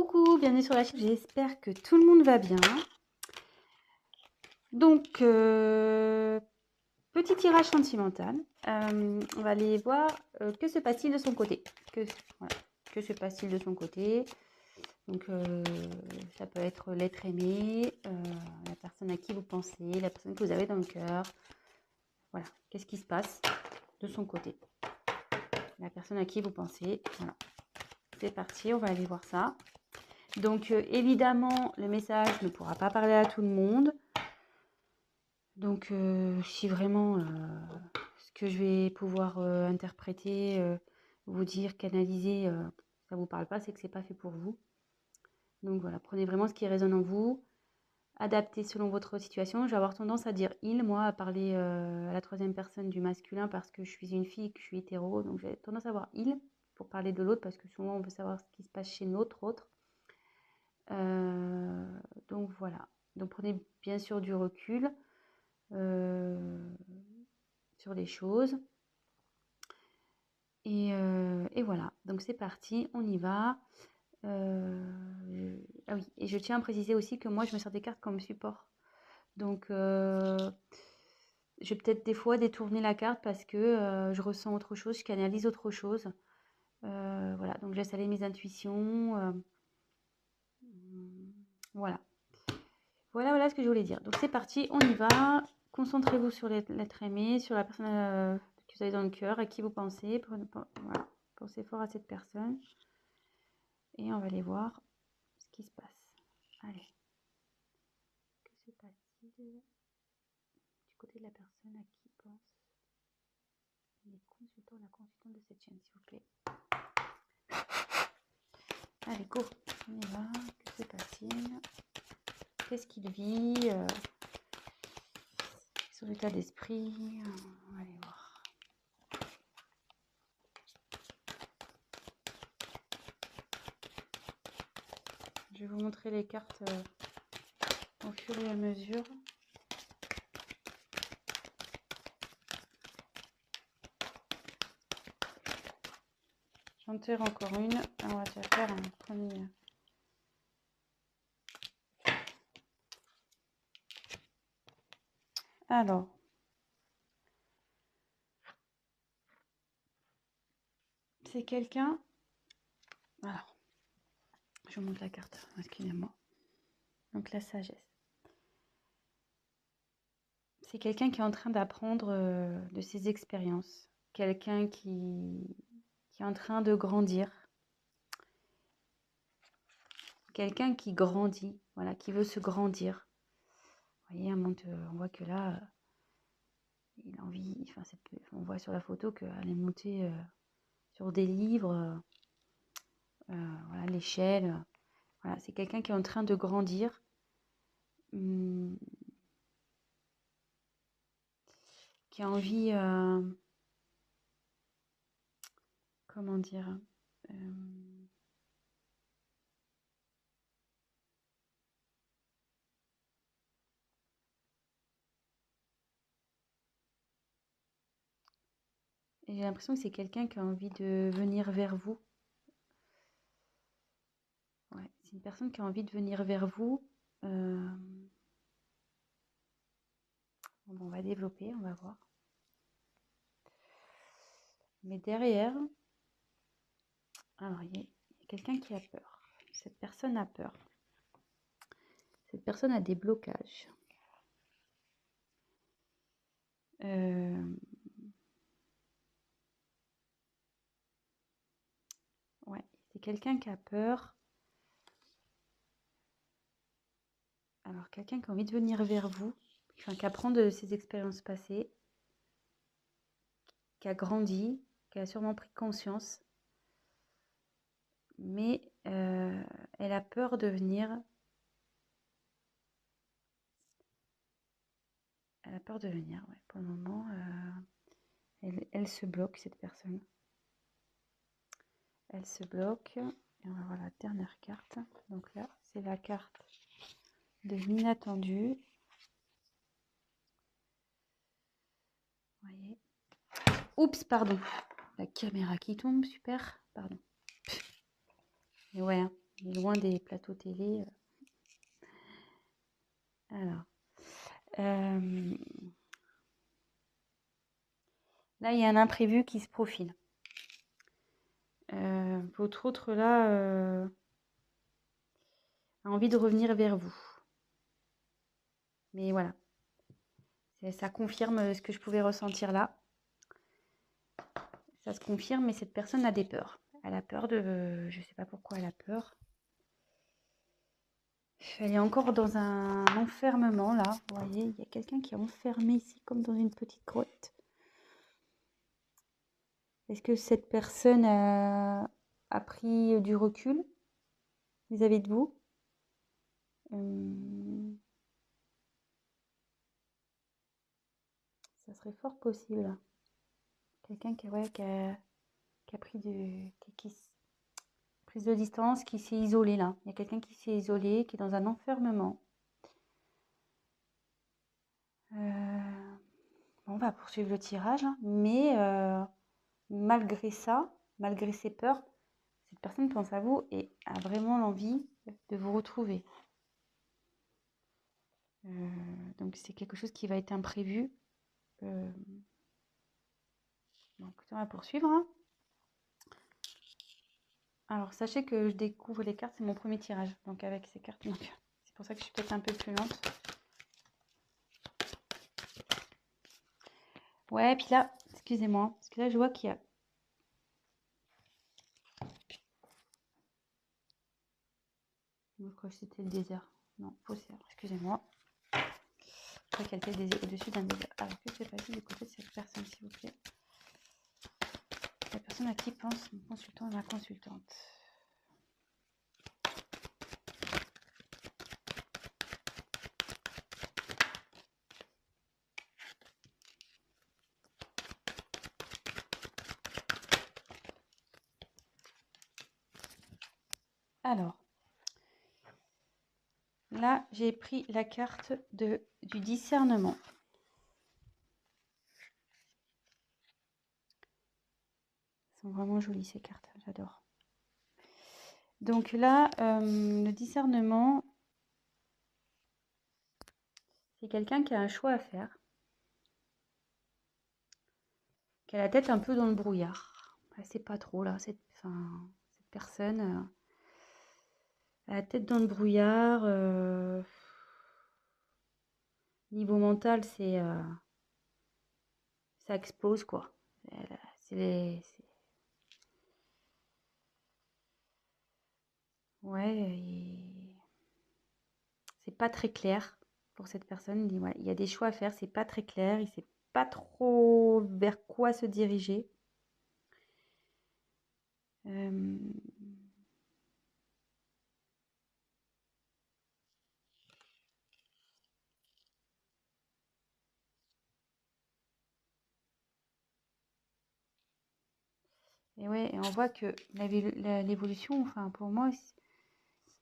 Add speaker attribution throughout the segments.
Speaker 1: Coucou, bienvenue sur la chaîne, j'espère que tout le monde va bien. Donc, petit tirage sentimental. On va aller voir que se passe-t-il de son côté. Voilà, que se passe-t-il de son côté. Donc, ça peut être l'être aimé, la personne à qui vous pensez, la personne que vous avez dans le cœur. Voilà, qu'est-ce qui se passe de son côté. La personne à qui vous pensez. Voilà, c'est parti, on va aller voir ça. Donc, évidemment, le message ne pourra pas parler à tout le monde. Donc, si vraiment ce que je vais pouvoir interpréter, vous dire, canaliser, ça ne vous parle pas, c'est que ce n'est pas fait pour vous. Donc voilà, prenez vraiment ce qui résonne en vous, adaptez selon votre situation. Je vais avoir tendance à dire il, moi, à parler à la troisième personne du masculin parce que je suis une fille et que je suis hétéro. Donc j'ai tendance à avoir il pour parler de l'autre parce que souvent on veut savoir ce qui se passe chez notre autre. Donc voilà, donc prenez bien sûr du recul sur les choses. Et voilà, donc c'est parti, on y va. Ah oui, et je tiens à préciser aussi que moi je me sers des cartes comme support. Donc je vais peut-être des fois détourner la carte parce que je ressens autre chose, je canalise autre chose. Voilà, donc je laisse aller mes intuitions. Voilà. Voilà ce que je voulais dire. Donc c'est parti, on y va. Concentrez-vous sur l'être aimé, sur la personne que vous avez dans le cœur, à qui vous pensez. Voilà. Pensez fort à cette personne. Et on va aller voir ce qui se passe. Allez. Que se passe-t-il du côté de la personne à qui pense les consultants, la consultante de cette chaîne, s'il vous plaît. Allez, go. On y va. Que se passe-t-il? Qu'est-ce qu'il vit sur l'état d'esprit? On va aller voir. Je vais vous montrer les cartes au fur et à mesure. J'en tire encore une. On va déjà faire un premier. Alors. C'est quelqu'un. Alors. Je vous montre la carte. Excusez-moi. Donc la sagesse. C'est quelqu'un qui est en train d'apprendre de ses expériences. Quelqu'un qui est en train de grandir. Quelqu'un qui grandit, voilà, qui veut se grandir. Vous voyez, on voit que là, il a envie, enfin, on voit sur la photo qu'elle est montée sur des livres, voilà, l'échelle. Voilà, c'est quelqu'un qui est en train de grandir. Qui a envie, comment dire, et j'ai l'impression que c'est quelqu'un qui a envie de venir vers vous. Ouais, c'est une personne qui a envie de venir vers vous. Bon, on va développer, on va voir. Mais derrière, alors il y a quelqu'un qui a peur. Cette personne a peur. Cette personne a des blocages. Ouais, c'est quelqu'un qui a peur. Alors, quelqu'un qui a envie de venir vers vous, enfin, qui apprend de ses expériences passées, qui a grandi, qui a sûrement pris conscience, mais elle a peur de venir. Elle a peur de venir, ouais. Pour le moment, elle se bloque, cette personne. Elle se bloque. Et on va voir la dernière carte. Donc là, c'est la carte de l'inattendu. Vous voyez. Oups, pardon. La caméra qui tombe, super. Pardon. Et ouais, hein, loin des plateaux télé. Alors, là, il y a un imprévu qui se profile. Votre autre, là, a envie de revenir vers vous. Mais voilà, ça confirme ce que je pouvais ressentir là. Ça se confirme, mais cette personne a des peurs. Elle a peur de... Je ne sais pas pourquoi elle a peur. Elle est encore dans un enfermement, là. Vous voyez, il y a quelqu'un qui est enfermé ici, comme dans une petite grotte. Est-ce que cette personne a pris du recul vis-à-vis de vous? Ça serait fort possible. Quelqu'un qui, ouais, qui a pris prise de distance, qui s'est isolé là. Il y a quelqu'un qui s'est isolé, qui est dans un enfermement. On va poursuivre le tirage, hein, mais malgré ça, malgré ses peurs, cette personne pense à vous et a vraiment l'envie de vous retrouver. Donc c'est quelque chose qui va être imprévu. Donc on va poursuivre. Hein. Alors sachez que je découvre les cartes, c'est mon premier tirage. Donc avec ces cartes, c'est pour ça que je suis peut-être un peu plus lente. Ouais, puis là, excusez-moi, parce que là je vois qu'il y a... Je crois que c'était le désert. Non, poussière, excusez-moi. Je crois qu'elle était au-dessus d'un désert. Alors que se passe du côté de cette personne, s'il vous plaît? La personne à qui pense mon consultant et ma consultante. Alors, là, j'ai pris la carte du discernement. Elles sont vraiment jolies ces cartes, j'adore. Donc là, le discernement, c'est quelqu'un qui a un choix à faire, qui a la tête un peu dans le brouillard. Elle sait pas trop là, cette personne a la tête dans le brouillard. Niveau mental, ça explose quoi. Ouais, c'est pas très clair pour cette personne. Il y a des choix à faire, c'est pas très clair. Il sait pas trop vers quoi se diriger. Et ouais, et on voit que l'évolution, enfin pour moi,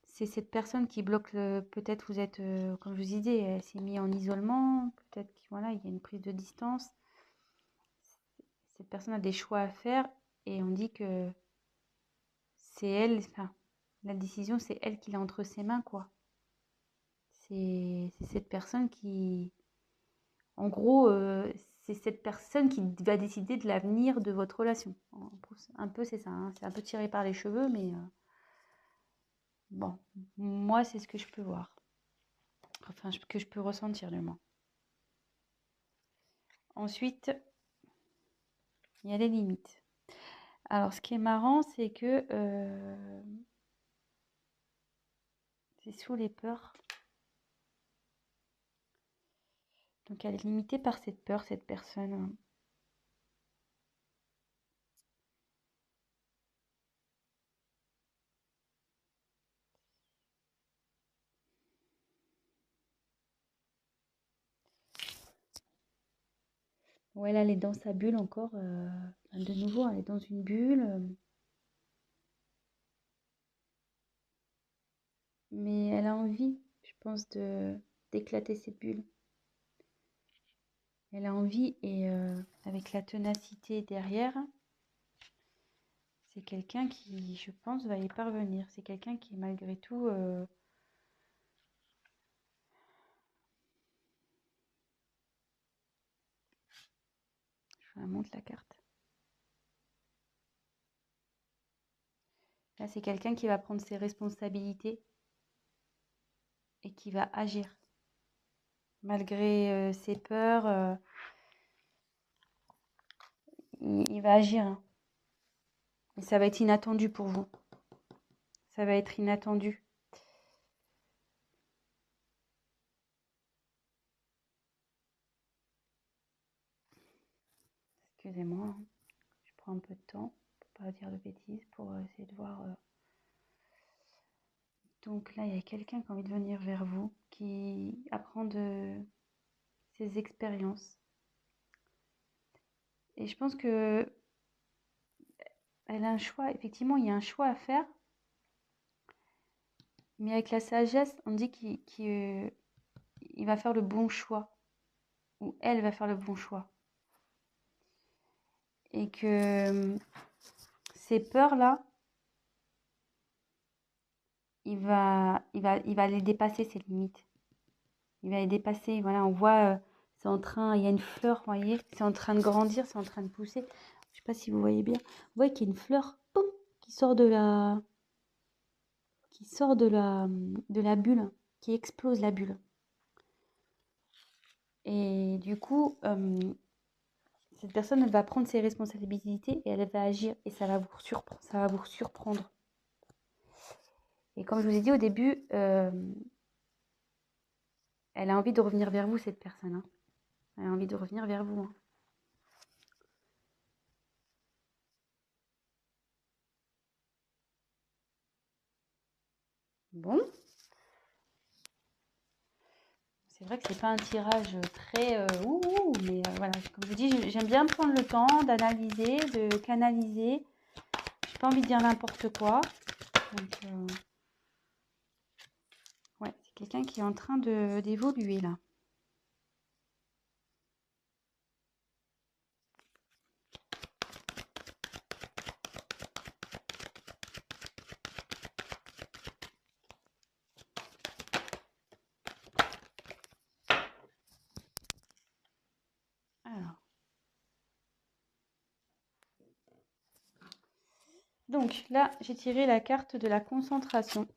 Speaker 1: c'est cette personne qui bloque peut-être vous êtes, comme je vous disais, elle s'est mise en isolement, peut-être qu'il voilà, il y a une prise de distance. Cette personne a des choix à faire et on dit que c'est elle, enfin, la décision, c'est elle qui l'a entre ses mains, quoi. C'est cette personne qui, en gros, c'est cette personne qui va décider de l'avenir de votre relation. Un peu, c'est ça, hein. C'est un peu tiré par les cheveux, mais bon, moi, c'est ce que je peux voir. Enfin, que je peux ressentir, du moins. Ensuite, il y a les limites. Alors, ce qui est marrant, c'est que c'est sous les peurs. Donc, elle est limitée par cette peur, cette personne. Ouais, là, elle est dans sa bulle encore. De nouveau, elle est dans une bulle. Mais elle a envie, je pense, d'éclater cette bulle. Elle a envie et avec la ténacité derrière, c'est quelqu'un qui, je pense, va y parvenir. C'est quelqu'un qui, malgré tout, je vous montre la carte. Là, c'est quelqu'un qui va prendre ses responsabilités et qui va agir. Malgré ses peurs, il va agir. Hein. Et ça va être inattendu pour vous. Ça va être inattendu. Excusez-moi, hein. Je prends un peu de temps pour pas dire de bêtises, pour essayer de voir. Donc là, il y a quelqu'un qui a envie de venir vers vous, qui apprend de ses expériences. Et je pense que elle a un choix. Effectivement, il y a un choix à faire. Mais avec la sagesse, on dit qu'il va faire le bon choix. Ou elle va faire le bon choix. Et que ces peurs-là, il va les dépasser, ces limites. Il va les dépasser. Voilà, on voit, c'est en train, il y a une fleur, vous voyez, c'est en train de grandir, c'est en train de pousser. Je sais pas si vous voyez bien. Vous voyez qu'il y a une fleur, boum, qui sort de la bulle, qui explose la bulle. Et du coup, cette personne, elle va prendre ses responsabilités et elle va agir et ça va vous surprendre. Et comme je vous ai dit au début, elle a envie de revenir vers vous, cette personne. Hein. Elle a envie de revenir vers vous. Hein. Bon. C'est vrai que c'est pas un tirage très mais voilà, comme je vous dis, j'aime bien prendre le temps d'analyser, de canaliser. J'ai pas envie de dire n'importe quoi. Donc, ouais, c'est quelqu'un qui est en train d'évoluer là. Alors. Donc là, j'ai tiré la carte de la concentration.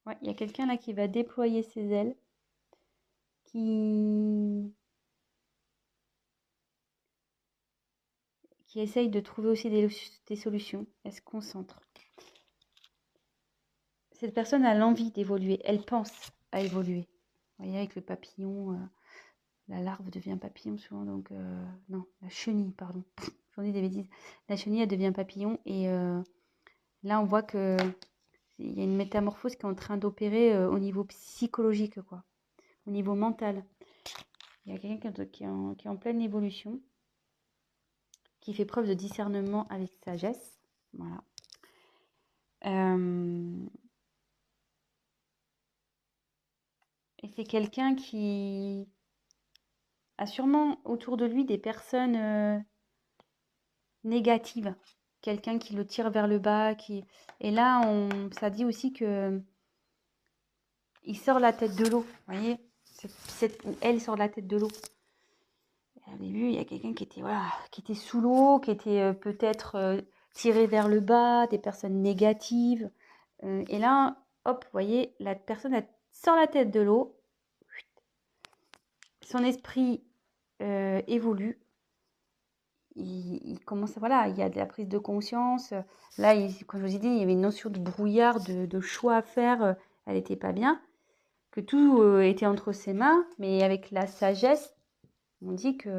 Speaker 1: Ouais, il y a quelqu'un là qui va déployer ses ailes, qui essaye de trouver aussi des solutions. Elle se concentre. Cette personne a l'envie d'évoluer. Elle pense à évoluer. Vous voyez, avec le papillon, la larve devient papillon souvent. Donc, non, la chenille, pardon. J'en dis des bêtises. La chenille, elle devient papillon. Et là, on voit que il y a une métamorphose qui est en train d'opérer au niveau psychologique, quoi. Au niveau mental. Il y a quelqu'un qui est en pleine évolution, qui fait preuve de discernement avec sagesse. Voilà. Et c'est quelqu'un qui a sûrement autour de lui des personnes négative, quelqu'un qui le tire vers le bas, et là ça dit aussi que il sort la tête de l'eau, vous voyez, elle sort la tête de l'eau. Au début, il y a quelqu'un qui était sous l'eau, qui était peut-être tiré vers le bas, des personnes négatives, et là, hop, vous voyez, la personne elle sort la tête de l'eau, son esprit évolue. Il commence, voilà, il y a de la prise de conscience. Là, comme je vous ai dit, il y avait une notion de brouillard, de choix à faire. Elle n'était pas bien. Que tout était entre ses mains, mais avec la sagesse, on dit qu'il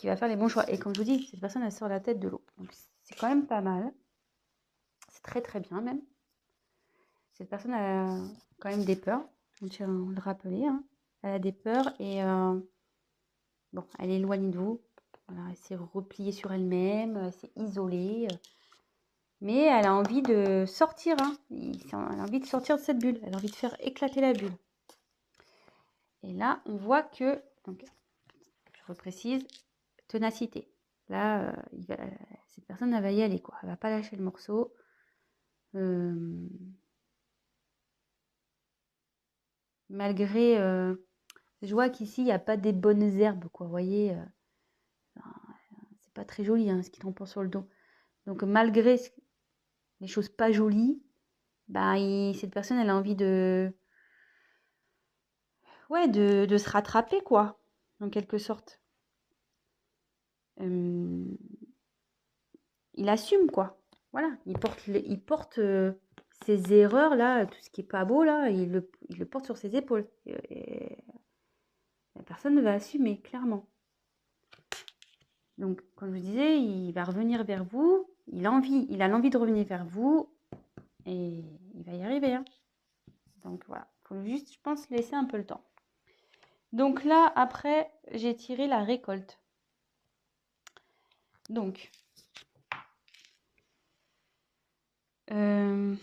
Speaker 1: va faire les bons choix. Et comme je vous dis, cette personne, elle sort la tête de l'eau. Donc, c'est quand même pas mal. C'est très, très bien, même. Cette personne a quand même des peurs. On tient à le rappeler. Hein. Elle a des peurs et bon, elle est éloignée de vous. Voilà, elle s'est repliée sur elle-même, elle s'est isolée. mais elle a envie de sortir, hein. Elle a envie de sortir de cette bulle, elle a envie de faire éclater la bulle. Et là, on voit que, donc, je reprécise, ténacité. Là, cette personne, elle va y aller, quoi. Elle va pas lâcher le morceau. Malgré, je vois qu'ici, il n'y a pas des bonnes herbes, quoi. Vous voyez, c'est pas très joli, hein, ce qui trempe sur le dos. Donc, malgré les choses pas jolies, bah, cette personne, elle a envie ouais, de se rattraper, quoi, en quelque sorte. Il assume, quoi. Voilà, il porte ses erreurs, là, tout ce qui est pas beau, là, il le porte sur ses épaules. Et la personne va assumer, clairement. Donc, comme je vous disais, il va revenir vers vous, il a l'envie de revenir vers vous, et il va y arriver, hein. Donc, voilà, il faut juste, je pense, laisser un peu le temps. Donc là, après, j'ai tiré la récolte. Donc, en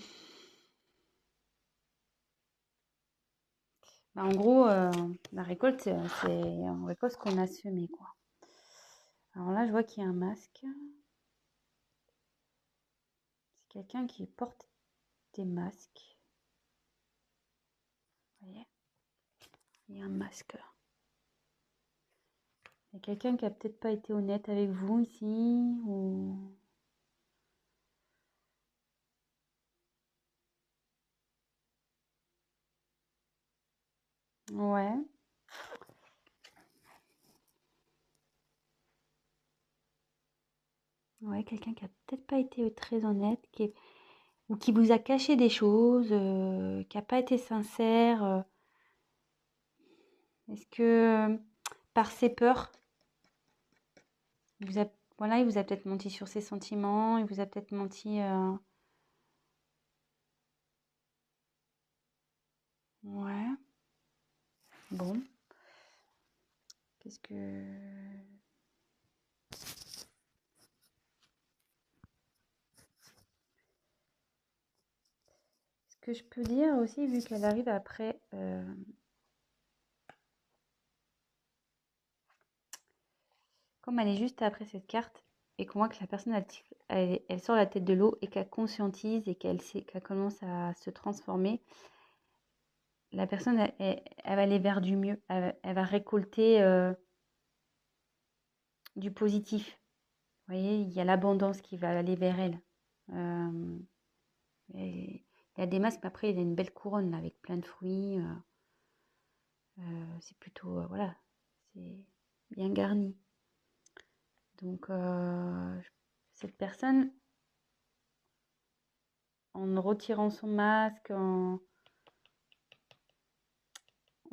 Speaker 1: gros, la récolte, c'est on récolte ce qu'on a semé, quoi. Alors là, je vois qu'il y a un masque. C'est quelqu'un qui porte des masques. Vous voyez? Il y a un masque là. Il y a quelqu'un qui a peut-être pas été honnête avec vous ici, ou... Ouais. Ouais, quelqu'un qui a peut-être pas été très honnête, ou qui vous a caché des choses, qui n'a pas été sincère. Est-ce que par ses peurs, voilà, il vous a peut-être menti sur ses sentiments, il vous a peut-être menti. Ouais. Bon. Qu'est-ce que... Ce que je peux dire aussi, vu qu'elle arrive après... Comme elle est juste après cette carte, et qu'on voit que la personne, elle sort la tête de l'eau, et qu'elle conscientise, et qu'elle commence à se transformer, la personne, elle va aller vers du mieux. Elle va récolter du positif. Vous voyez, il y a l'abondance qui va aller vers elle. Il y a des masques, mais après, il y a une belle couronne là, avec plein de fruits. C'est plutôt, voilà, c'est bien garni. Donc, cette personne, en retirant son masque, en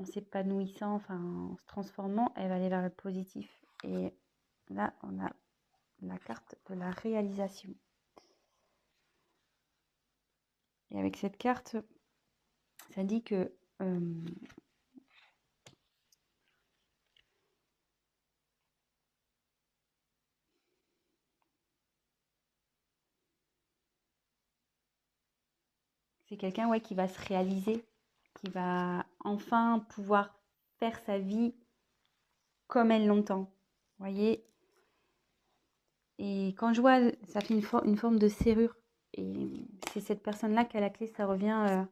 Speaker 1: s'épanouissant, enfin, en se transformant, elle va aller vers le positif. Et là, on a la carte de la réalisation. Et avec cette carte, ça dit que c'est quelqu'un, ouais, qui va se réaliser, qui va enfin pouvoir faire sa vie comme elle l'entend. Vous voyez? Et quand je vois, ça fait une forme de serrure. Et c'est cette personne-là qui a la clé, ça revient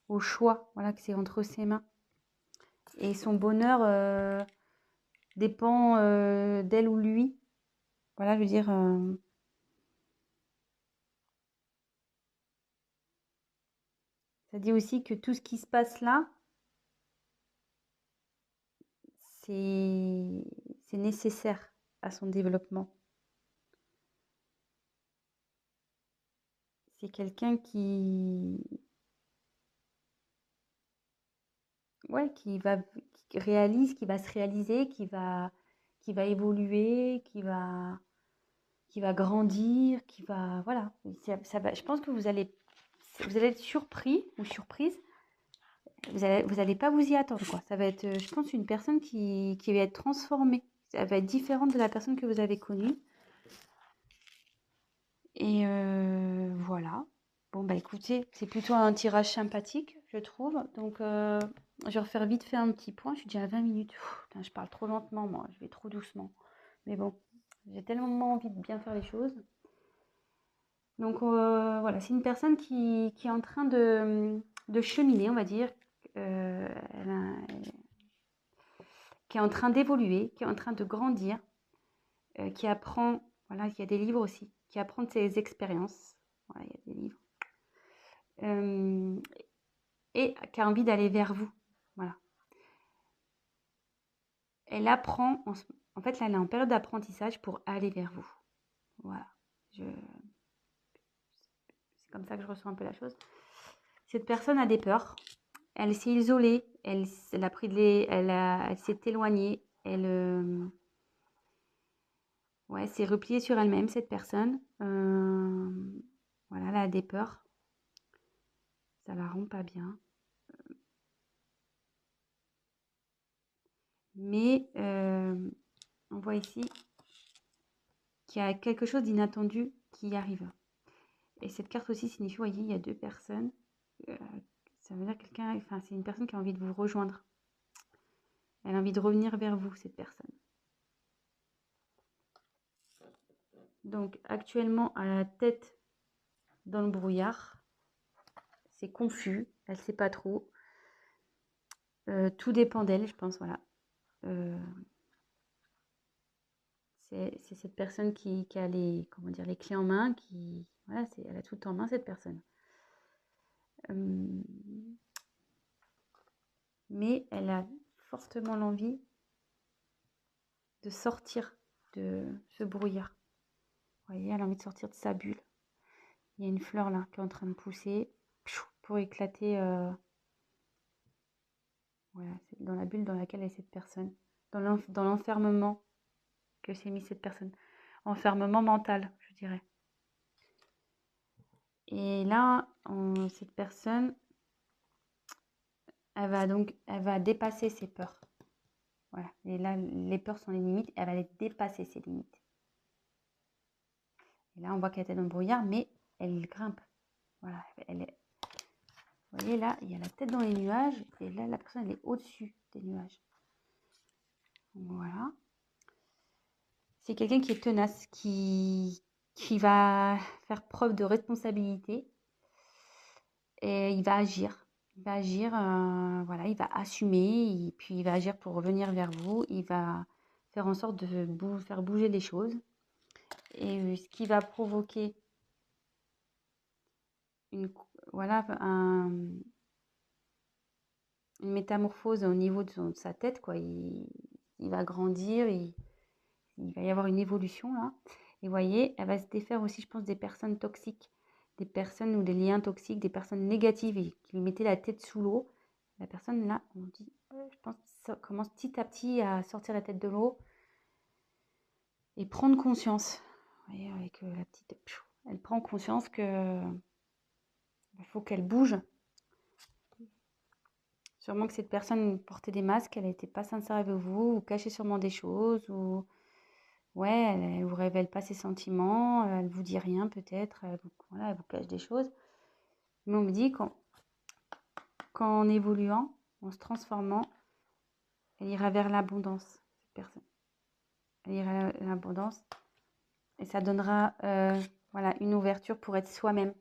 Speaker 1: au choix, voilà, que c'est entre ses mains. Et son bonheur dépend d'elle ou lui. Voilà, je veux dire... ça dit aussi que tout ce qui se passe là, c'est nécessaire à son développement. C'est quelqu'un qui réalise, qui va se réaliser, qui va évoluer, qui va grandir, qui va, voilà. Ça va, je pense que vous allez être surpris ou surprise. Vous allez pas vous y attendre, quoi. Ça va être, je pense, une personne qui va être transformée. Elle va être différente de la personne que vous avez connue. Et voilà. Bon, bah écoutez, c'est plutôt un tirage sympathique, je trouve. Donc, je vais refaire vite fait un petit point. Je suis déjà à 20 minutes. Putain, je parle trop lentement, moi. Je vais trop doucement. Mais bon, j'ai tellement envie de bien faire les choses. Donc, voilà, c'est une personne qui est en train de cheminer, on va dire. Qui est en train d'évoluer, qui est en train de grandir, qui apprend, voilà, il y a des livres aussi, qui apprend de ses expériences. Voilà, il y a des livres. Et qui a envie d'aller vers vous. Voilà. Elle apprend, en fait, là, elle est en période d'apprentissage pour aller vers vous. Voilà. C'est comme ça que je ressens un peu la chose. Cette personne a des peurs. Elle s'est isolée. Elle a pris elle s'est éloignée. Elle s'est repliée sur elle-même, cette personne. Voilà, elle a des peurs. Ça la rend pas bien. Mais on voit ici qu'il y a quelque chose d'inattendu qui arrive. Et cette carte aussi signifie, vous voyez, il y a deux personnes. Ça veut dire quelqu'un, enfin, c'est une personne qui a envie de vous rejoindre. Elle a envie de revenir vers vous, cette personne. Donc, actuellement, à la tête dans le brouillard, c'est confus, elle ne sait pas trop. Tout dépend d'elle, je pense, voilà. C'est cette personne qui a les, comment dire, les clés en main, voilà, elle a tout en main, cette personne. Mais elle a fortement l'envie de sortir de ce brouillard. Vous voyez, elle a envie de sortir de sa bulle. Il y a une fleur là qui est en train de pousser pour éclater. Voilà, c'est dans la bulle dans laquelle est cette personne. Dans l'enfermement que s'est mis cette personne. Enfermement mental, je dirais. Et là, cette personne, elle va dépasser ses peurs. Voilà. Et là, les peurs sont les limites. Elle va les dépasser, ses limites. Et là, on voit qu'elle était dans le brouillard, mais elle grimpe. Voilà. Vous voyez, là, il y a la tête dans les nuages. Et là, la personne, elle est au-dessus des nuages. Voilà. C'est quelqu'un qui est tenace, qui va faire preuve de responsabilité. Et il va agir. Il va agir, voilà, il va assumer. Et puis, il va agir pour revenir vers vous. Il va faire en sorte de faire bouger les choses. Et ce qui va provoquer une métamorphose au niveau de sa tête, quoi. Il va grandir, il va y avoir une évolution là. Et vous voyez, elle va se défaire aussi, je pense, des personnes toxiques, des personnes ou des liens toxiques, des personnes négatives et qui lui mettaient la tête sous l'eau. La personne là, on dit, je pense, ça commence petit à petit à sortir la tête de l'eau et prendre conscience. Vous voyez, avec la petite, elle prend conscience que il faut qu'elle bouge. Sûrement que cette personne portait des masques, elle n'était pas sincère avec vous, ou cachait sûrement des choses, ou ouais, elle vous révèle pas ses sentiments, elle vous dit rien peut-être, elle vous cache des choses. Mais on me dit qu'en évoluant, en se transformant, elle ira vers l'abondance, cette personne. Elle ira vers l'abondance et ça donnera voilà, une ouverture pour être soi-même.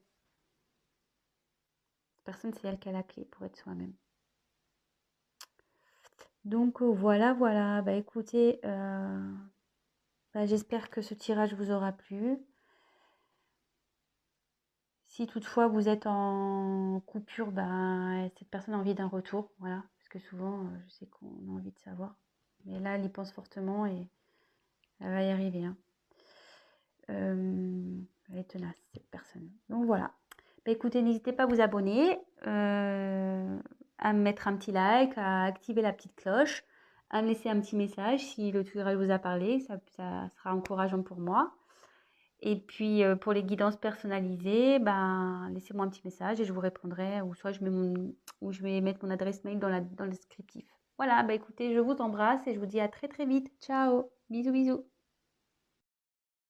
Speaker 1: Cette personne, c'est elle qui a la clé pour être soi-même. Donc voilà. Bah écoutez, j'espère que ce tirage vous aura plu. Si toutefois vous êtes en coupure, cette personne a envie d'un retour, voilà. Parce que souvent, je sais qu'on a envie de savoir. Mais là, elle y pense fortement et elle va y arriver. Hein. Elle est tenace, cette personne. Donc voilà. Écoutez, n'hésitez pas à vous abonner, à me mettre un petit like, à activer la petite cloche, à me laisser un petit message si le tirage vous a parlé. Ça sera encourageant pour moi. Et puis, pour les guidances personnalisées, laissez-moi un petit message et je vous répondrai ou soit je vais mettre mon adresse mail dans le descriptif. Voilà, écoutez, je vous embrasse et je vous dis à très, très vite. Ciao! Bisous, bisous!